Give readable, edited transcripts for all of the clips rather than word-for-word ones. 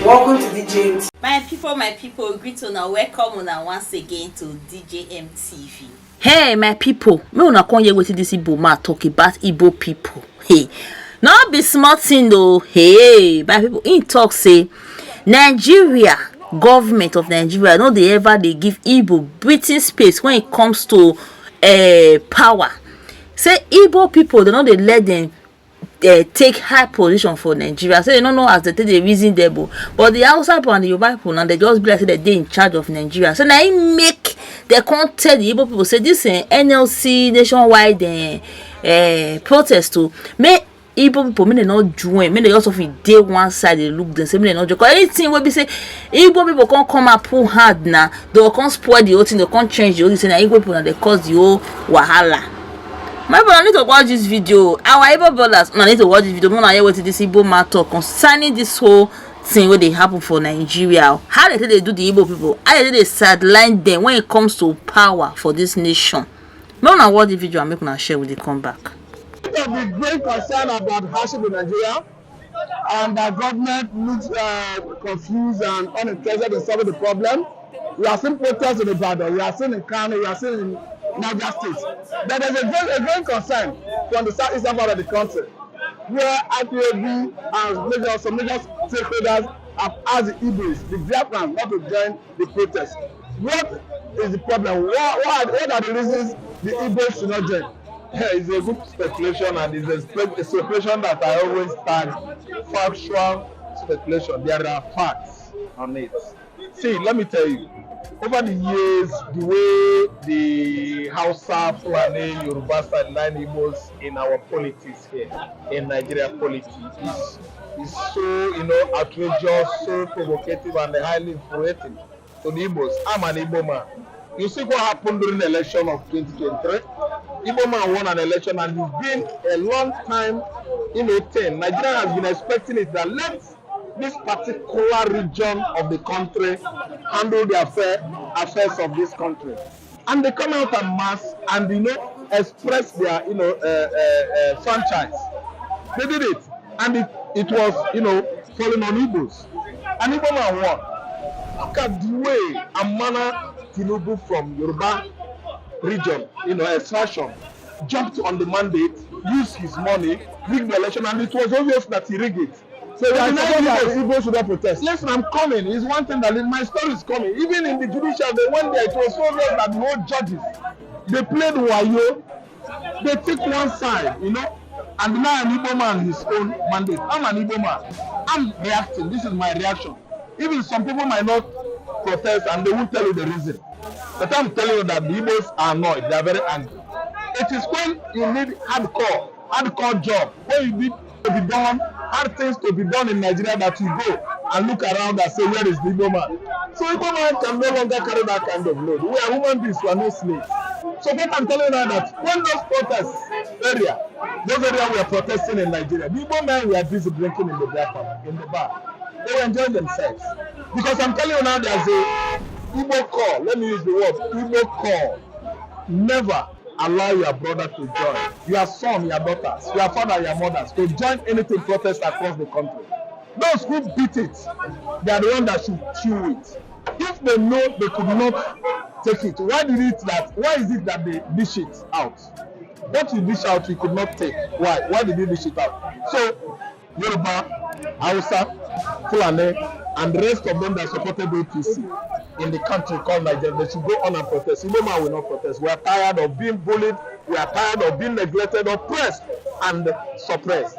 Welcome to DJMT. My people, greet una, welcome una once again to DJMTV. Hey, my people, me una come here with this Igbo man talk about Igbo people. Hey, not be smart thing though. Hey, my people, in talk say Nigeria, government of Nigeria, no they ever they give Igbo breathing space when it comes to power. Say Igbo people, they know they let them take high position for Nigeria. So they don't know as they take the reason there, but the Hausa people and the Yoruba people now they just be like say that they in charge of Nigeria. So now it make they can't tell the Igbo people say this NLC nationwide protest to make Igbo people may they not join, may they also feel day one side they look them say may they not join. Cause anything will be say Igbo people can't come and pull hard now, they can't spoil the whole thing, they can't change the whole thing. Say now Igbo people now they cause the whole wahala. My brother need to watch this video. Our Igbo brothers need to watch this video. More hear what this Igbo man talk concerning this whole thing where they happen for Nigeria. How they do the Igbo people? How they sideline them when it comes to power for this nation? More now watch the video and make una share with the comeback. There be great concern about hardship in Nigeria, and the government looks confused and uninterested in solving the problem. We are seeing protests in Ibadan, we are seeing in Kano, we are seeing in Niger State. But there's a great concern from the southeastern part of the country, where IPOB and some major stakeholders have asked the Igbos, the Biafrans, not to join the protest. What is the problem? What are the reasons the Igbos should not join? Yeah, it's a good speculation, and it's a speculation that I always tag factual speculation. There are facts on it. See, let me tell you, over the years, the way the Hausa, Fulani, Yoruba sideline Igbos in our politics here, in Nigeria politics, is so, outrageous, so provocative, and highly infuriating to the Igbos. I'm an Igbo man. You see what happened during the election of 2023? Igbo man won an election, and it's been a long time thing. Nigeria has been expecting it that this particular region of the country handle the affairs of this country, and they come out en masse and express their franchise. They did it, and it was falling on Igbos, and Igbo man won. Look at the way Amana Tinubu from Yoruba region, extraction, jumped on the mandate, used his money, rigged the election, and it was obvious that he rigged it. So the Igbo should not protest. Listen, I'm coming. It's one thing that my story is coming. Even in the judicial, they went there. It was so obvious that the whole judges, they played wayo. They took one side, and now an Igbo man his own mandate. I'm an Igbo man. I'm reacting. This is my reaction. Even some people might not protest and they won't tell you the reason. But I'm telling you that the Igbos are annoyed. They are very angry. It is when you need hardcore job, when you need to be done, hard things to be done in Nigeria, that you go and look around and say, where is the Igbo man? So Igbo man can no longer carry that kind of load. We are human beings, we are no slaves. So what I'm telling you now, that when those protests areas we are protesting in Nigeria, the Igbo men were busy drinking in the bar. They were enjoying themselves. Because I'm telling you now, there's a Igbo call. Let me use the word Igbo call. Never allow your brother to join, your son, your daughters, your father, your mothers to join anything protest across the country. Those who beat it, they are the ones that should chew it. If they know they could not take it, why is it that they dish it out? What you dish out, you could not take. Why? Why did you dish it out? So, Yoruba, Hausa, Fulani, and the rest of them that supported APC in the country called Nigeria, they should go on and protest. Igbo man will not protest. We are tired of being bullied. We are tired of being neglected, oppressed, and suppressed.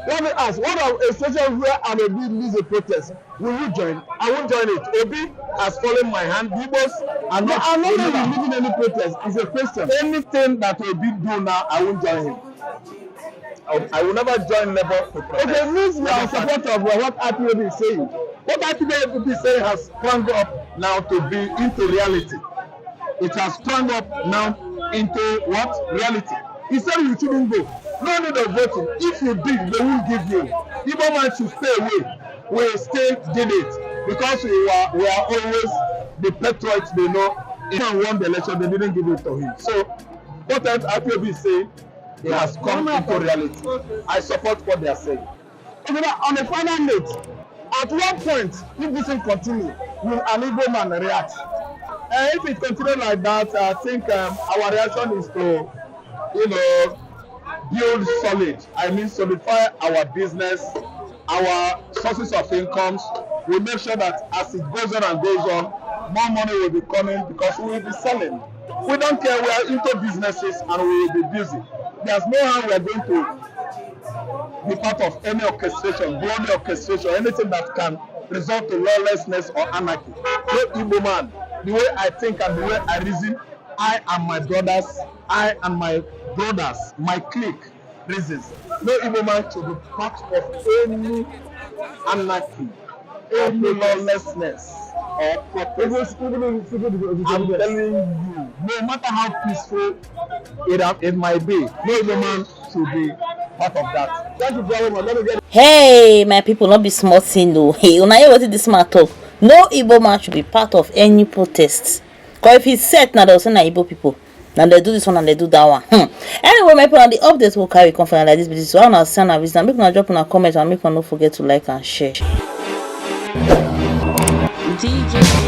Let me ask, what are a situation where an Obi leads a protest? Will you join? I won't join it. Obi has fallen my hand. Igbos are not. I'm not leading any protest. It's a question. Anything that Obi do now, I won't join him. I will never join Labour to protest. Okay, means we are in support of what IPOB is saying. What IPOB is saying has sprung up now to be into reality. It has sprung up now into what? Reality. He said you shouldn't go. No need of voting. If you did, they will give you. Igbo man should stay away. We still did it because we are always the patriots. They know if he won the election, they didn't give it to him. So what IPOB is saying, it has come into reality. I support what they are saying. On a final note, At one point, if this thing continue, will an Igbo man react? If it continue like that, I think our reaction is to, you know, build solid. I mean, solidify our business, our sources of incomes. We make sure that as it goes on and goes on, more money will be coming because we will be selling. We don't care. We are into businesses and we will be busy. There's no how we are going to be part of any orchestration, bloody orchestration, anything that can result to lawlessness or anarchy. No Igbo man, the way I think and the way I reason, I and my brothers, my clique reasons. No Igbo man should be part of any anarchy, any lawlessness or protest. I'm telling you, no matter how peaceful it might be, no Igbo man should be part of that. Thank you very much. Let me get Hey, my people, not be small thing though. Hey, una hear wetin this man talk? No Igbo man should be part of any protest. Cause if he said now, they'll say na Igbo people. Now they do this one and they do that one. Anyway, my people, on the updates will carry conference like this. But this one, I'll send a visit. Make una drop in a comment and make una not forget to like and share. DJ